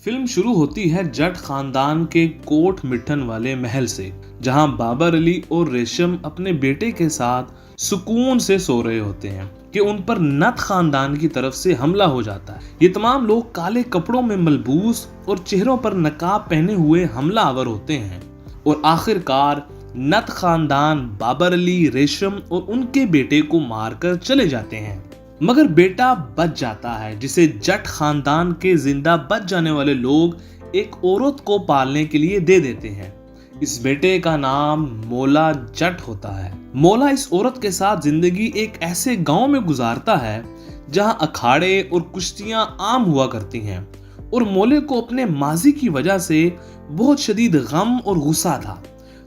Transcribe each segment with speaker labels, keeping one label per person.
Speaker 1: Film شروع ہوتی ہے جٹ خاندان کے کوٹ مٹھن والے محل سے، جہاں بابر علی اور ریشم اپنے بیٹے کے ساتھ سکون سے سو رہے ہوتے ہیں کہ ان پر نت خاندان کی طرف سے حملہ ہو جاتا ہے۔ یہ تمام لوگ کالے کپڑوں میں ملبوس اور چہروں پر نقاب پہنے ہوئے حملہ آور ہوتے ہیں، اور آخر کار نت خاندان بابر علی، ریشم اور ان کے بیٹے کو مار کر چلے جاتے ہیں، مگر بیٹا بچ جاتا ہے، جسے جٹ خاندان کے زندہ بچ جانے والے لوگ ایک عورت کو پالنے کے لیے دے دیتے ہیں۔ اس بیٹے کا نام مولا جٹ ہوتا ہے۔ مولا اس عورت کے ساتھ زندگی ایک ایسے گاؤں میں گزارتا ہے جہاں اکھاڑے اور کشتیاں عام ہوا کرتی ہیں، اور مولے کو اپنے ماضی کی وجہ سے بہت شدید غم اور غصہ تھا،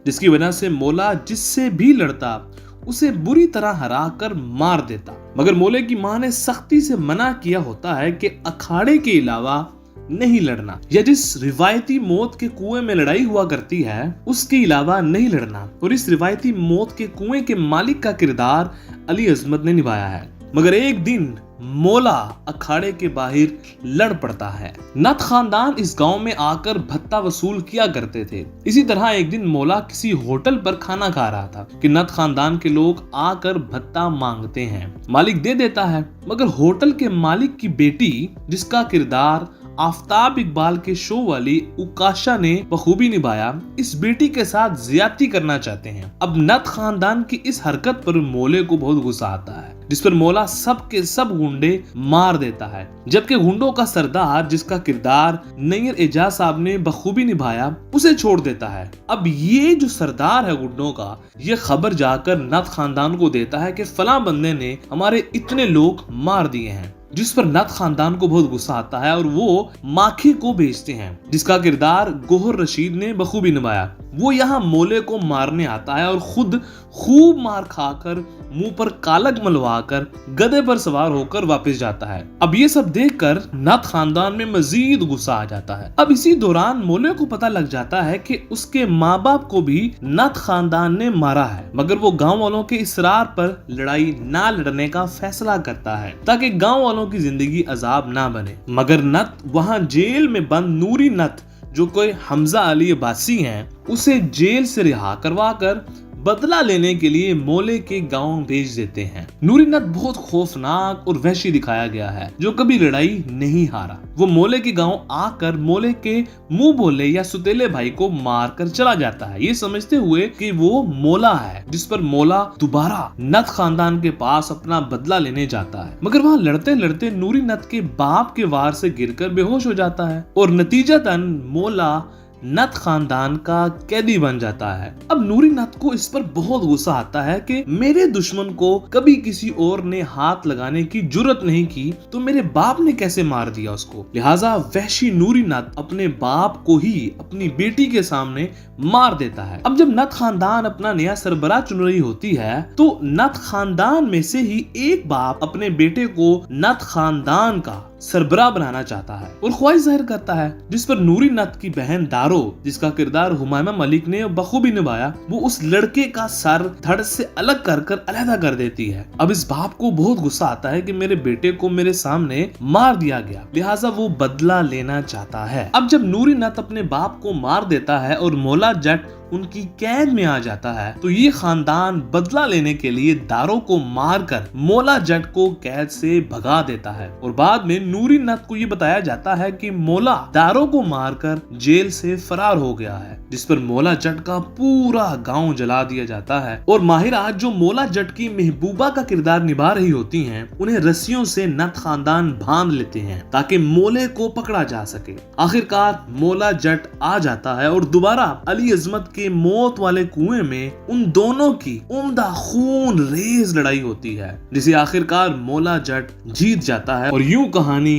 Speaker 1: جس کی وجہ سے مولا جس سے بھی لڑتا اسے بری طرح ہرا کر مار دیتا، مگر مولے کی ماں نے سختی سے منع کیا ہوتا ہے کہ اکھاڑے کے علاوہ نہیں لڑنا، یا جس روایتی موت کے کنویں میں لڑائی ہوا کرتی ہے اس کے علاوہ نہیں لڑنا، اور اس روایتی موت کے کنویں کے مالک کا کردار علی عظمت نے نبھایا ہے۔ مگر ایک دن مولا اکھاڑے کے باہر لڑ پڑتا ہے۔ نت خاندان اس گاؤں میں آ کر بھتہ وصول کیا کرتے تھے۔ اسی طرح ایک دن مولا کسی ہوٹل پر کھانا کھا رہا تھا کہ نت خاندان کے لوگ آ کر بھتہ مانگتے ہیں۔ مالک دے دیتا ہے، مگر ہوٹل کے مالک کی بیٹی، جس کا کردار آفتاب اقبال کے شو والی اکاشا نے بخوبی نبھایا، اس بیٹی کے ساتھ زیادتی کرنا چاہتے ہیں۔ اب نت خاندان کی اس حرکت پر مولے کو بہت غصہ آتا ہے، جس پر مولا سب کے سب گنڈے مار دیتا ہے، جبکہ گنڈوں کا سردار، جس کا کردار نیر اعجاز صاحب نے بخوبی نبھایا، اسے چھوڑ دیتا ہے۔ اب یہ جو سردار ہے گنڈوں کا، یہ خبر جا کر نت خاندان کو دیتا ہے کہ فلاں بندے نے ہمارے اتنے لوگ مار دیے ہیں، جس پر نت خاندان کو بہت غصہ آتا ہے اور وہ ماکھی کو بھیجتے ہیں، جس کا کردار گوہر رشید نے بخوبی نبھایا۔ وہ یہاں مولے کو مارنے آتا ہے اور خود خوب مار کھا کر منہ پر کالک ملوا کر گدھے پر سوار ہو کر واپس جاتا ہے۔ اب یہ سب دیکھ کر نت خاندان میں مزید غصہ آ جاتا ہے۔ اب اسی دوران مولے کو پتہ لگ جاتا ہے کہ اس کے ماں باپ کو بھی نت خاندان نے مارا ہے، مگر وہ گاؤں والوں کے اصرار پر لڑائی نہ لڑنے کا فیصلہ کرتا ہے تاکہ گاؤں والوں کی زندگی عذاب نہ بنے۔ مگر نت وہاں جیل میں بند نوری نت، جو کوئی حمزہ علی عباسی ہیں، اسے جیل سے رہا کروا کر بدلہ لینے کے لیے مولے کے گاؤں بھیج دیتے ہیں۔ نوری نت بہت خوفناک اور وحشی دکھایا گیا ہے، جو کبھی لڑائی نہیں ہارا۔ وہ مولے کے گاؤں آ کر مولے کے منہ بولے یا ستیلے بھائی کو مار کر چلا جاتا ہے، یہ سمجھتے ہوئے کہ وہ مولا ہے، جس پر مولا دوبارہ نت خاندان کے پاس اپنا بدلہ لینے جاتا ہے۔ مگر وہاں لڑتے لڑتے نوری نت کے باپ کے وار سے گر کر بے ہوش ہو جاتا ہے، اور نتیجتاً مولا نت خاندان کا قیدی بن جاتا ہے۔ اب نوری نت کو اس پر بہت غصہ آتا ہے کہ میرے دشمن کو کبھی کسی اور نے ہاتھ لگانے کی جرت نہیں کی تو میرے باپ نے کیسے مار دیا اس کو، لہٰذا وحشی نوری نت اپنے باپ کو ہی اپنی بیٹی کے سامنے مار دیتا ہے۔ اب جب نت خاندان اپنا نیا سربراہ چن رہی ہوتی ہے تو نت خاندان میں سے ہی ایک باپ اپنے بیٹے کو نت خاندان کا سربراہ بنانا چاہتا ہے اور خواہش ظاہر کرتا ہے، جس پر نوری نت کی بہن دارو، جس کا کردار ہمایمہ ملک نے بخوبی نبھایا، وہ اس لڑکے کا سر دھڑ سے الگ کر کر علیحدہ کر دیتی ہے۔ اب اس باپ کو بہت غصہ آتا ہے کہ میرے بیٹے کو میرے سامنے مار دیا گیا، لہٰذا وہ بدلہ لینا چاہتا ہے۔ اب جب نوری نت اپنے باپ کو مار دیتا ہے اور مولا جٹ ان کی قید میں آ جاتا ہے تو یہ خاندان بدلہ لینے کے لیے داروں کو مار کر مولا جٹ کو قید سے بھگا دیتا ہے، اور بعد میں نوری نت کو یہ بتایا جاتا ہے کہ مولا داروں کو مار کر جیل سے فرار ہو گیا ہے، جس پر مولا جٹ کا پورا گاؤں جلا دیا جاتا ہے، اور ماہرات جو مولا جٹ کی محبوبہ کا کردار نبھا رہی ہوتی ہیں انہیں رسیوں سے نت خاندان باندھ لیتے ہیں تاکہ مولے کو پکڑا جا سکے۔ آخرکار مولا جٹ آ جاتا ہے اور دوبارہ علی عظمت کے موت والے کنویں میں ان دونوں کی عمدہ خون ریز لڑائی ہوتی ہے، جسے آخرکار مولا جٹ جیت جاتا ہے، اور یوں کہانی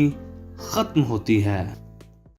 Speaker 1: ختم ہوتی ہے۔